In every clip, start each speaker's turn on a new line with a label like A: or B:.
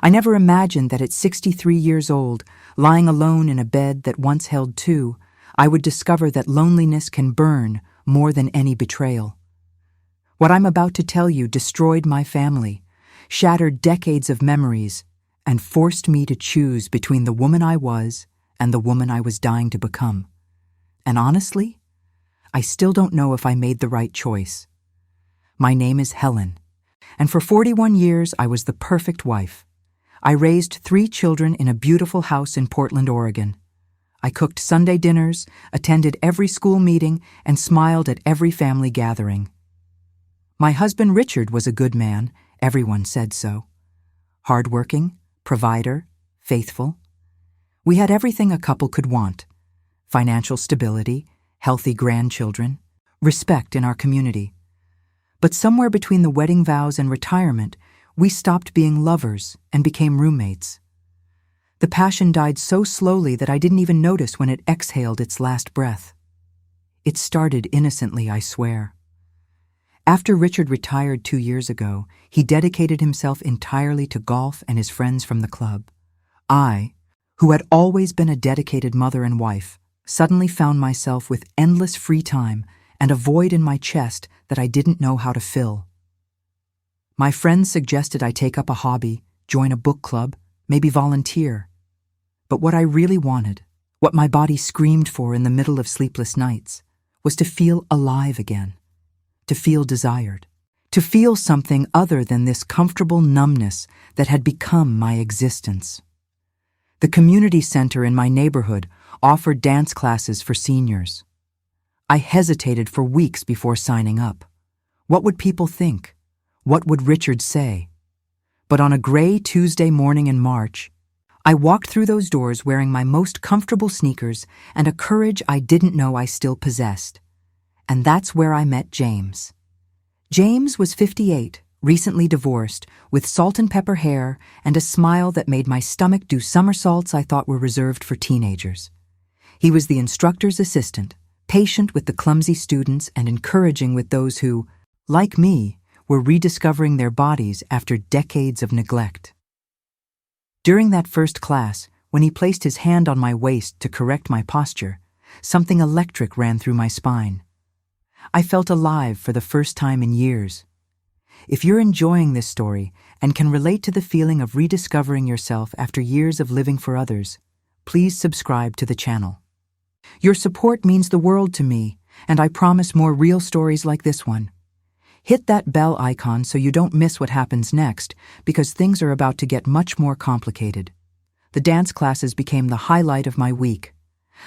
A: I never imagined that at 63 years old, lying alone in a bed that once held two, I would discover that loneliness can burn more than any betrayal. What I'm about to tell you destroyed my family, shattered decades of memories, and forced me to choose between the woman I was and the woman I was dying to become. And honestly, I still don't know if I made the right choice. My name is Helen, and for 41 years I was the perfect wife. I raised 3 children in a beautiful house in Portland, Oregon. I cooked Sunday dinners, attended every school meeting, and smiled at every family gathering. My husband Richard was a good man, everyone said so. Hardworking, provider, faithful. We had everything a couple could want: financial stability, healthy grandchildren, respect in our community. But somewhere between the wedding vows and retirement, we stopped being lovers and became roommates. The passion died so slowly that I didn't even notice when it exhaled its last breath. It started innocently, I swear. After Richard retired 2 years ago, he dedicated himself entirely to golf and his friends from the club. I, who had always been a dedicated mother and wife, suddenly found myself with endless free time and a void in my chest that I didn't know how to fill. My friends suggested I take up a hobby, join a book club, maybe volunteer. But what I really wanted, what my body screamed for in the middle of sleepless nights, was to feel alive again, to feel desired, to feel something other than this comfortable numbness that had become my existence. The community center in my neighborhood offered dance classes for seniors. I hesitated for weeks before signing up. What would people think? What would Richard say? But on a gray Tuesday morning in March, I walked through those doors wearing my most comfortable sneakers and a courage I didn't know I still possessed. And that's where I met James. James was 58, recently divorced, with salt and pepper hair and a smile that made my stomach do somersaults I thought were reserved for teenagers. He was the instructor's assistant, patient with the clumsy students and encouraging with those who, like me, were rediscovering their bodies after decades of neglect. During that first class, when he placed his hand on my waist to correct my posture, something electric ran through my spine. I felt alive for the first time in years. If you're enjoying this story and can relate to the feeling of rediscovering yourself after years of living for others, please subscribe to the channel. Your support means the world to me, and I promise more real stories like this one. Hit that bell icon so you don't miss what happens next, because things are about to get much more complicated. The dance classes became the highlight of my week.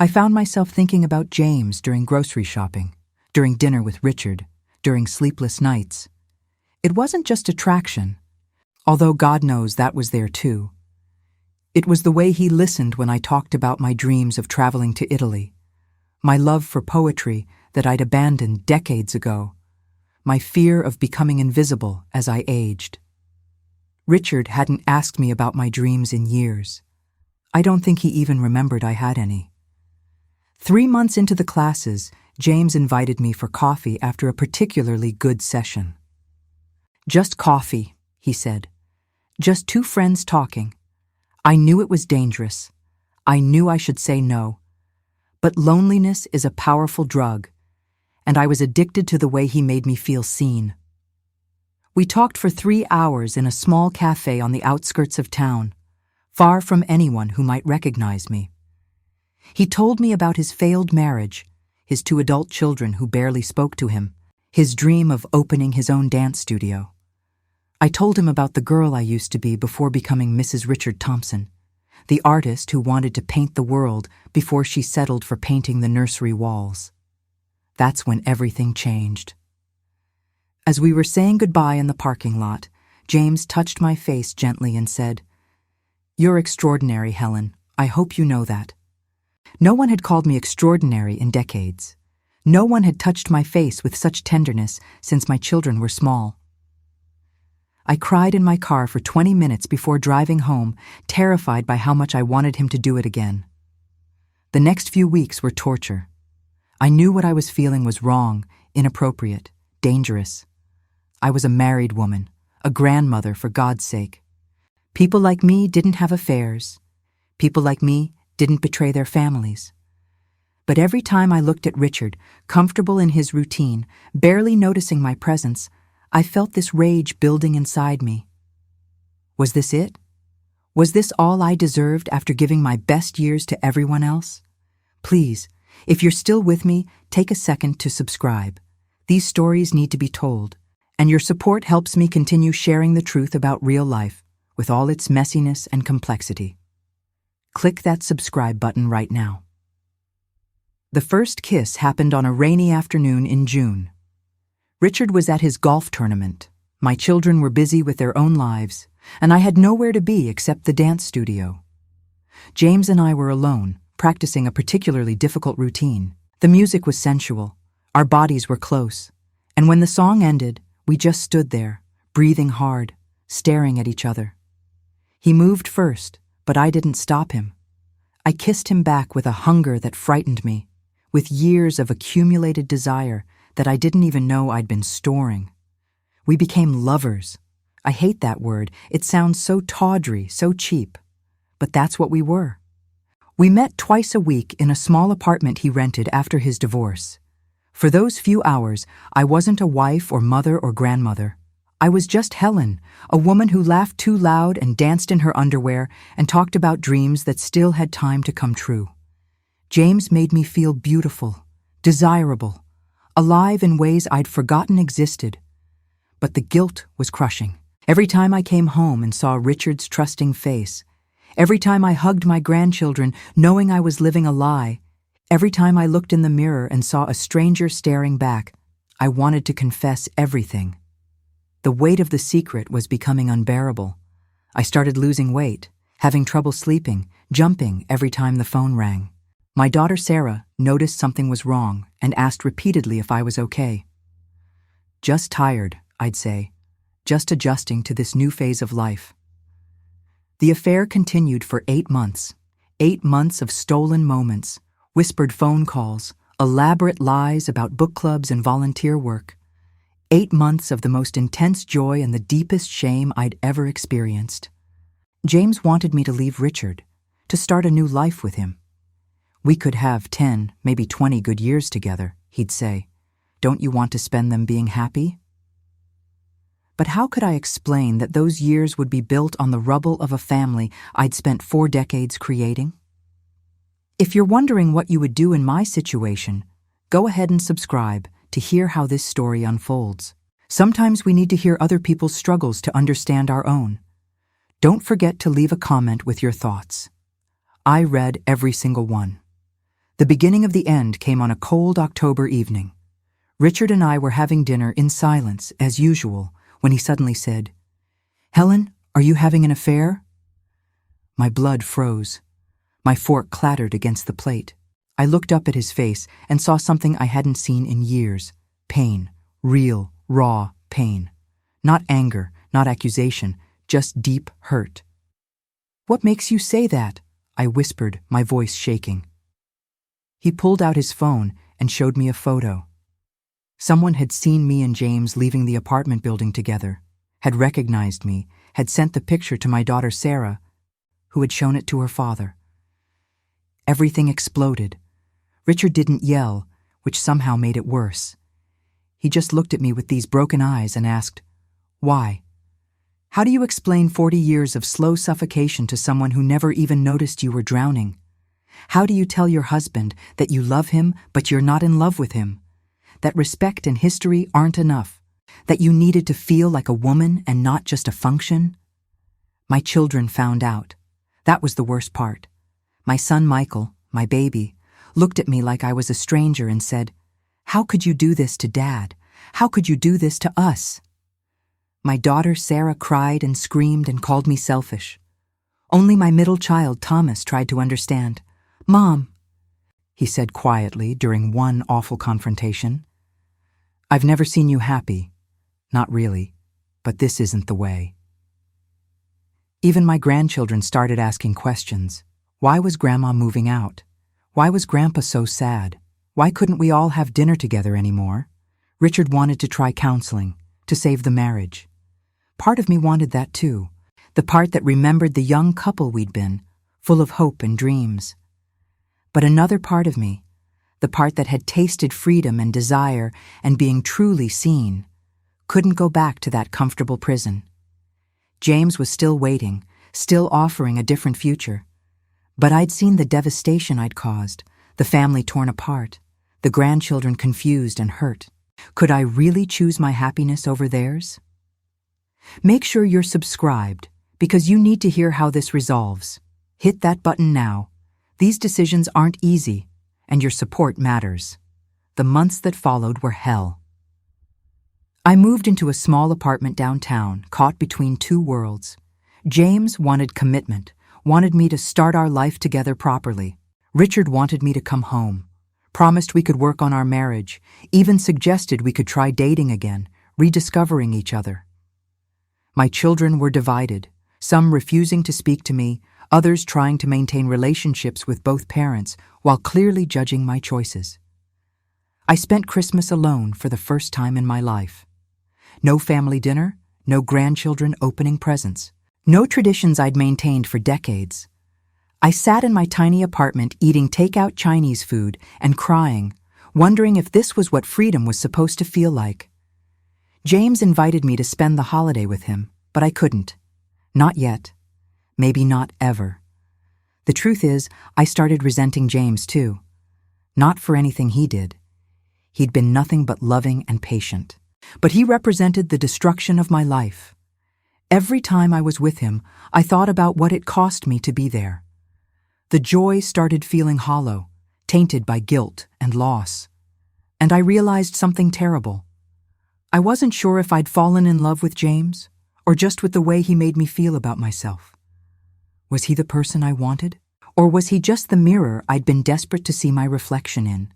A: I found myself thinking about James during grocery shopping, during dinner with Richard, during sleepless nights. It wasn't just attraction, although God knows that was there too. It was the way he listened when I talked about my dreams of traveling to Italy, my love for poetry that I'd abandoned decades ago, my fear of becoming invisible as I aged. Richard hadn't asked me about my dreams in years. I don't think he even remembered I had any. 3 months into the classes, James invited me for coffee after a particularly good session. "Just coffee," he said. "Just 2 friends talking. I knew it was dangerous. I knew I should say no. But loneliness is a powerful drug, and I was addicted to the way he made me feel seen." We talked for 3 hours in a small cafe on the outskirts of town, far from anyone who might recognize me. He told me about his failed marriage, his 2 adult children who barely spoke to him, his dream of opening his own dance studio. I told him about the girl I used to be before becoming Mrs. Richard Thompson, the artist who wanted to paint the world before she settled for painting the nursery walls. That's when everything changed. As we were saying goodbye in the parking lot, James touched my face gently and said, "You're extraordinary, Helen. I hope you know that." No one had called me extraordinary in decades. No one had touched my face with such tenderness since my children were small. I cried in my car for 20 minutes before driving home, terrified by how much I wanted him to do it again. The next few weeks were torture. I knew what I was feeling was wrong, inappropriate, dangerous. I was a married woman, a grandmother for God's sake. People like me didn't have affairs. People like me didn't betray their families. But every time I looked at Richard, comfortable in his routine, barely noticing my presence, I felt this rage building inside me. Was this it? Was this all I deserved after giving my best years to everyone else? Please, if you're still with me, take a second to subscribe. These stories need to be told, and your support helps me continue sharing the truth about real life, with all its messiness and complexity. Click that subscribe button right now. The first kiss happened on a rainy afternoon in June. Richard was at his golf tournament. My children were busy with their own lives, and I had nowhere to be except the dance studio. James and I were alone, practicing a particularly difficult routine. The music was sensual, our bodies were close, and when the song ended, we just stood there, breathing hard, staring at each other. He moved first, but I didn't stop him. I kissed him back with a hunger that frightened me, with years of accumulated desire that I didn't even know I'd been storing. We became lovers. I hate that word. It sounds so tawdry, so cheap. But that's what we were. We met twice a week in a small apartment he rented after his divorce. For those few hours, I wasn't a wife or mother or grandmother. I was just Helen, a woman who laughed too loud and danced in her underwear and talked about dreams that still had time to come true. James made me feel beautiful, desirable, alive in ways I'd forgotten existed. But the guilt was crushing. Every time I came home and saw Richard's trusting face, every time I hugged my grandchildren knowing I was living a lie, every time I looked in the mirror and saw a stranger staring back, I wanted to confess everything. The weight of the secret was becoming unbearable. I started losing weight, having trouble sleeping, jumping every time the phone rang. My daughter Sarah noticed something was wrong and asked repeatedly if I was okay. Just tired, I'd say, just adjusting to this new phase of life. The affair continued for 8 months. 8 months of stolen moments, whispered phone calls, elaborate lies about book clubs and volunteer work. 8 months of the most intense joy and the deepest shame I'd ever experienced. James wanted me to leave Richard, to start a new life with him. We could have 10, maybe 20 good years together, he'd say. Don't you want to spend them being happy? But how could I explain that those years would be built on the rubble of a family I'd spent 4 decades creating? If you're wondering what you would do in my situation, go ahead and subscribe to hear how this story unfolds. Sometimes we need to hear other people's struggles to understand our own. Don't forget to leave a comment with your thoughts. I read every single one. The beginning of the end came on a cold October evening. Richard and I were having dinner in silence, as usual, when he suddenly said, "Helen, are you having an affair?" My blood froze. My fork clattered against the plate. I looked up at his face and saw something I hadn't seen in years. Pain. Real, raw pain. Not anger, not accusation, just deep hurt. "What makes you say that?" I whispered, my voice shaking. He pulled out his phone and showed me a photo. Someone had seen me and James leaving the apartment building together, had recognized me, had sent the picture to my daughter Sarah, who had shown it to her father. Everything exploded. Richard didn't yell, which somehow made it worse. He just looked at me with these broken eyes and asked, "Why? How do you explain 40 years of slow suffocation to someone who never even noticed you were drowning? How do you tell your husband that you love him but you're not in love with him? That respect and history aren't enough? That you needed to feel like a woman and not just a function?" My children found out. That was the worst part. My son Michael, my baby, looked at me like I was a stranger and said, "How could you do this to Dad? How could you do this to us?" My daughter Sarah cried and screamed and called me selfish. Only my middle child Thomas tried to understand. "Mom," he said quietly during one awful confrontation, "I've never seen you happy. Not really, but this isn't the way." Even my grandchildren started asking questions. Why was Grandma moving out? Why was Grandpa so sad? Why couldn't we all have dinner together anymore? Richard wanted to try counseling, to save the marriage. Part of me wanted that too. the part that remembered the young couple we'd been, full of hope and dreams. But another part of me, the part that had tasted freedom and desire and being truly seen, couldn't go back to that comfortable prison. James was still waiting, still offering a different future. But I'd seen the devastation I'd caused, the family torn apart, the grandchildren confused and hurt. Could I really choose my happiness over theirs? Make sure you're subscribed, because you need to hear how this resolves. Hit that button now. These decisions aren't easy, and your support matters. The months that followed were hell. I moved into a small apartment downtown, caught between two worlds. James wanted commitment, wanted me to start our life together properly. Richard wanted me to come home, promised we could work on our marriage, even suggested we could try dating again, rediscovering each other. My children were divided, some refusing to speak to me, others trying to maintain relationships with both parents while clearly judging my choices. I spent Christmas alone for the first time in my life. No family dinner, no grandchildren opening presents, no traditions I'd maintained for decades. I sat in my tiny apartment eating takeout Chinese food and crying, wondering if this was what freedom was supposed to feel like. James invited me to spend the holiday with him, but I couldn't. Not yet. Maybe not ever. The truth is, I started resenting James too. Not for anything he did. He'd been nothing but loving and patient. But he represented the destruction of my life. Every time I was with him, I thought about what it cost me to be there. The joy started feeling hollow, tainted by guilt and loss. And I realized something terrible. I wasn't sure if I'd fallen in love with James, or just with the way he made me feel about myself. Was he the person I wanted, or was he just the mirror I'd been desperate to see my reflection in?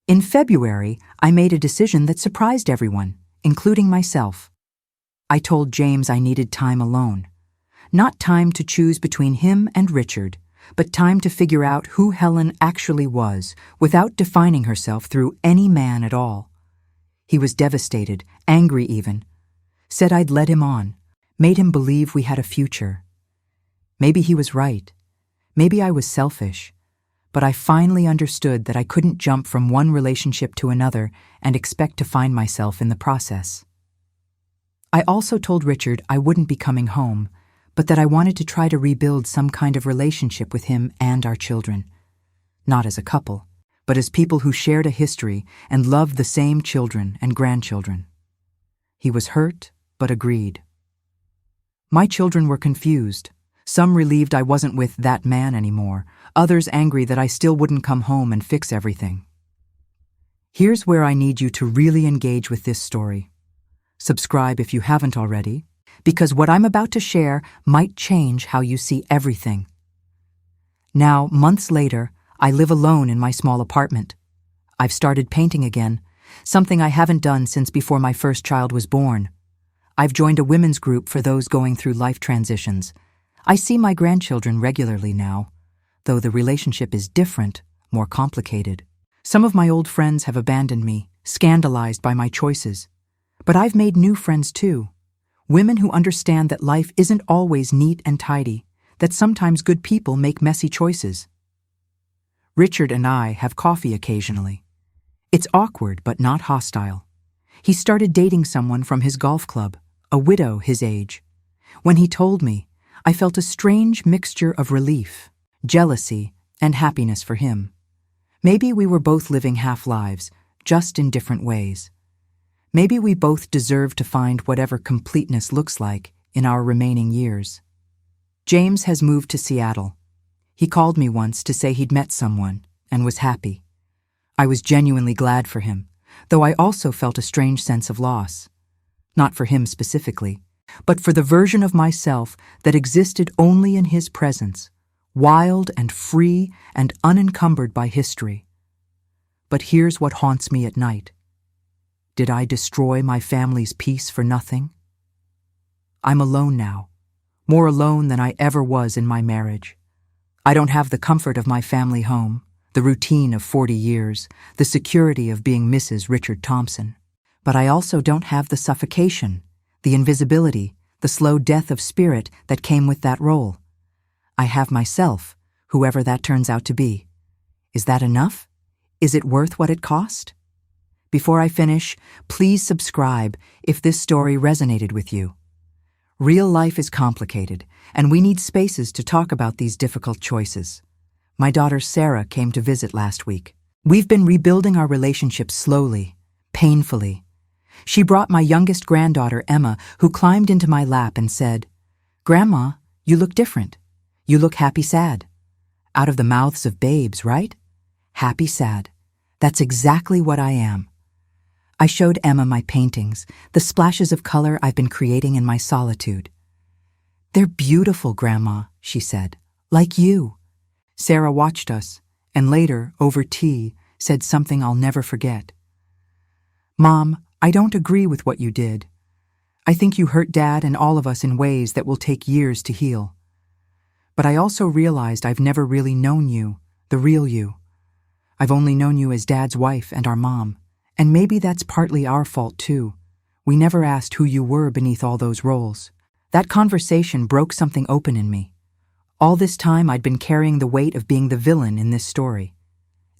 A: In February, I made a decision that surprised everyone, including myself. I told James I needed time alone. Not time to choose between him and Richard, but time to figure out who Helen actually was without defining herself through any man at all. He was devastated, angry even. Said I'd led him on, made him believe we had a future. Maybe he was right. Maybe I was selfish. But I finally understood that I couldn't jump from one relationship to another and expect to find myself in the process. I also told Richard I wouldn't be coming home, but that I wanted to try to rebuild some kind of relationship with him and our children. Not as a couple, but as people who shared a history and loved the same children and grandchildren. He was hurt, but agreed. My children were confused. Some relieved I wasn't with that man anymore, others angry that I still wouldn't come home and fix everything. Here's where I need you to really engage with this story. Subscribe if you haven't already, because what I'm about to share might change how you see everything. Now, months later, I live alone in my small apartment. I've started painting again, something I haven't done since before my first child was born. I've joined a women's group for those going through life transitions. I see my grandchildren regularly now, though the relationship is different, more complicated. Some of my old friends have abandoned me, scandalized by my choices. But I've made new friends too. Women who understand that life isn't always neat and tidy, that sometimes good people make messy choices. Richard and I have coffee occasionally. It's awkward but not hostile. He started dating someone from his golf club, a widow his age. When he told me, I felt a strange mixture of relief, jealousy, and happiness for him. Maybe we were both living half-lives, just in different ways. Maybe we both deserve to find whatever completeness looks like in our remaining years. James has moved to Seattle. He called me once to say he'd met someone and was happy. I was genuinely glad for him, though I also felt a strange sense of loss. Not for him specifically, but for the version of myself that existed only in his presence, wild and free and unencumbered by history. But here's what haunts me at night. Did I destroy my family's peace for nothing? I'm alone now, more alone than I ever was in my marriage. I don't have the comfort of my family home, the routine of 40 years, the security of being Mrs. Richard Thompson. But I also don't have the suffocation, the invisibility, the slow death of spirit that came with that role. I have myself, whoever that turns out to be. Is that enough? Is it worth what it cost? Before I finish, please subscribe if this story resonated with you. Real life is complicated, and we need spaces to talk about these difficult choices. My daughter Sarah came to visit last week. We've been rebuilding our relationship slowly, painfully. She brought my youngest granddaughter, Emma, who climbed into my lap and said, "Grandma, you look different. You look happy-sad." Out of the mouths of babes, right? Happy-sad. That's exactly what I am. I showed Emma my paintings, the splashes of color I've been creating in my solitude. "They're beautiful, Grandma," she said, "like you." Sarah watched us, and later, over tea, said something I'll never forget. "Mom, I don't agree with what you did. I think you hurt Dad and all of us in ways that will take years to heal. But I also realized I've never really known you, the real you. I've only known you as Dad's wife and our mom, and maybe that's partly our fault too. We never asked who you were beneath all those roles." That conversation broke something open in me. All this time I'd been carrying the weight of being the villain in this story.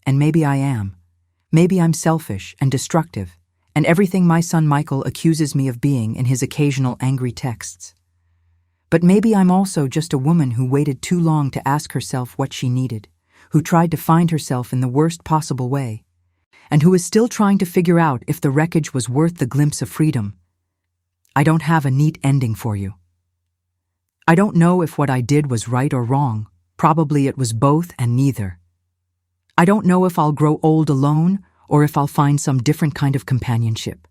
A: And maybe I am. Maybe I'm selfish and destructive, and everything my son Michael accuses me of being in his occasional angry texts. But maybe I'm also just a woman who waited too long to ask herself what she needed, who tried to find herself in the worst possible way, and who is still trying to figure out if the wreckage was worth the glimpse of freedom. I don't have a neat ending for you. I don't know if what I did was right or wrong. Probably it was both and neither. I don't know if I'll grow old alone or if I'll find some different kind of companionship.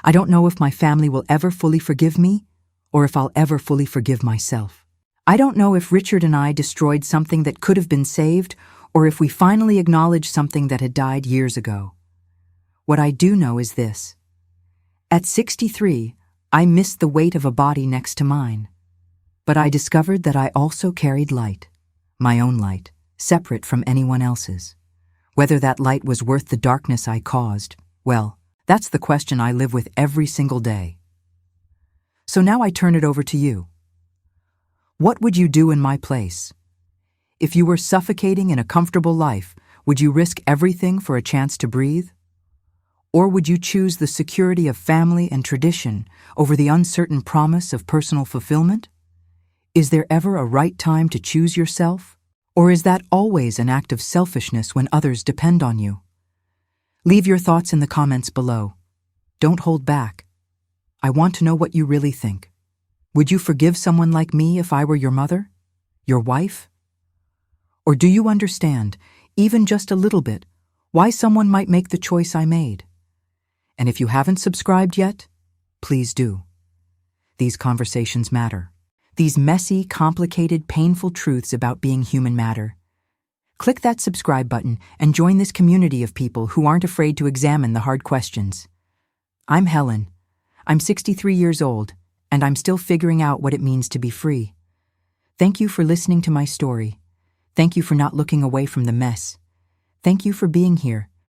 A: I don't know if my family will ever fully forgive me or if I'll ever fully forgive myself. I don't know if Richard and I destroyed something that could have been saved or if we finally acknowledged something that had died years ago. What I do know is this. At 63, I missed the weight of a body next to mine. But I discovered that I also carried light, my own light, separate from anyone else's. Whether that light was worth the darkness I caused, well, that's the question I live with every single day. So now I turn it over to you. What would you do in my place? If you were suffocating in a comfortable life, would you risk everything for a chance to breathe? Or would you choose the security of family and tradition over the uncertain promise of personal fulfillment? Is there ever a right time to choose yourself? Or is that always an act of selfishness when others depend on you? Leave your thoughts in the comments below. Don't hold back. I want to know what you really think. Would you forgive someone like me if I were your mother? Your wife? Or do you understand, even just a little bit, why someone might make the choice I made? And if you haven't subscribed yet, please do. These conversations matter. These messy, complicated, painful truths about being human matter. Click that subscribe button and join this community of people who aren't afraid to examine the hard questions. I'm Helen. I'm 63 years old, and I'm still figuring out what it means to be free. Thank you for listening to my story. Thank you for not looking away from the mess. Thank you for being here,